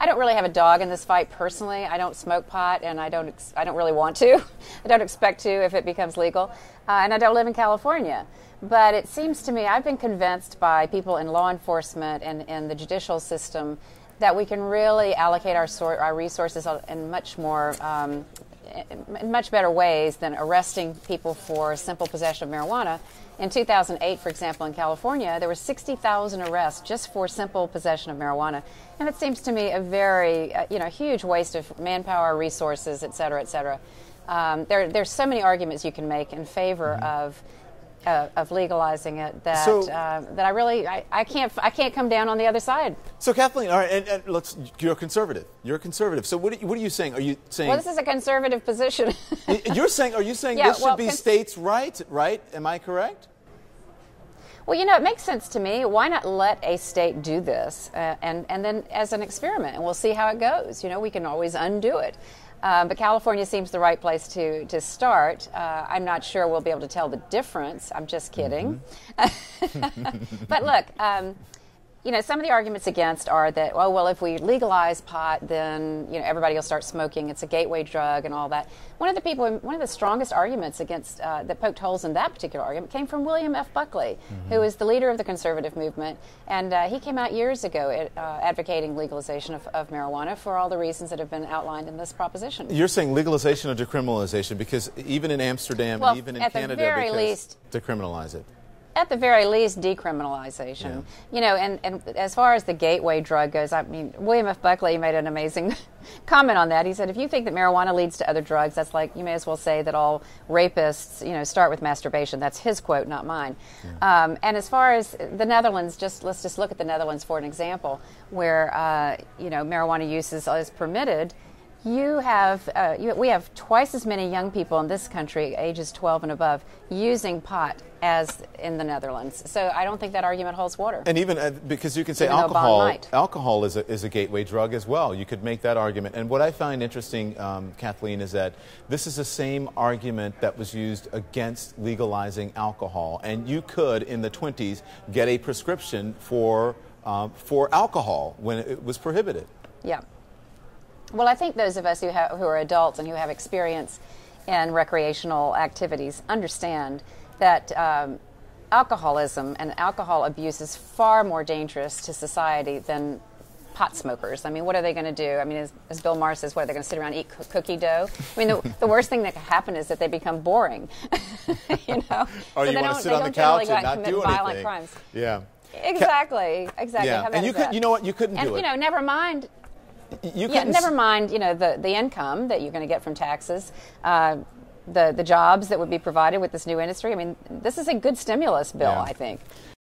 I don't really have a dog in this fight personally. I don't smoke pot, and I don't really want to. I don't expect to if it becomes legal, and I don't live in California. But it seems to me, I've been convinced by people in law enforcement and the judicial system that we can really allocate our resources in much more in much better ways than arresting people for simple possession of marijuana. In 2008, for example, in California, there were 60,000 arrests just for simple possession of marijuana. And it seems to me a very, huge waste of manpower, resources, et cetera, et cetera. There's so many arguments you can make in favor of legalizing it that that I really I can't come down on the other side. So Kathleen, all right, and you're a conservative. You're a conservative. So what are you saying? Are you saying? Well, this is a conservative position. Are you saying this should be states' rights? Right? Am I correct? Well, it makes sense to me. Why not let a state do this and then as an experiment, and we'll see how it goes. We can always undo it. But California seems the right place to start. I'm not sure we'll be able to tell the difference. I'm just kidding. But look, some of the arguments against are that, if we legalize pot, then everybody will start smoking. It's a gateway drug and all that. One of the strongest arguments against that poked holes in that particular argument came from William F. Buckley, who is the leader of the conservative movement, and he came out years ago advocating legalization of marijuana for all the reasons that have been outlined in this proposition. You're saying legalization or decriminalization, because even in Amsterdam and even in Canada, decriminalize it. At the very least, decriminalization. And as far as the gateway drug goes, William F. Buckley made an amazing comment on that. He said, if you think that marijuana leads to other drugs, that's like, you may as well say that all rapists, start with masturbation. That's his quote, not mine. Yeah. And as far as the Netherlands, let's just look at the Netherlands for an example, where, marijuana use is permitted. We have twice as many young people in this country, ages 12 and above, using pot as in the Netherlands. So I don't think that argument holds water. And even because you can say alcohol is a gateway drug as well. You could make that argument. And what I find interesting, Kathleen, is that this is the same argument that was used against legalizing alcohol. And you could, in the 1920s, get a prescription for alcohol when it was prohibited. Yeah. Well, I think those of us who are adults and who have experience in recreational activities understand that alcoholism and alcohol abuse is far more dangerous to society than pot smokers. What are they going to do? As Bill Maher says, what are they going to sit around and eat cookie dough? The worst thing that can happen is that they become boring. Or you want to sit on the couch and not do violent crimes. Yeah. Exactly. Yeah. And you couldn't do it. Never mind. Never mind, the income that you're going to get from taxes, the jobs that would be provided with this new industry. This is a good stimulus bill, I think.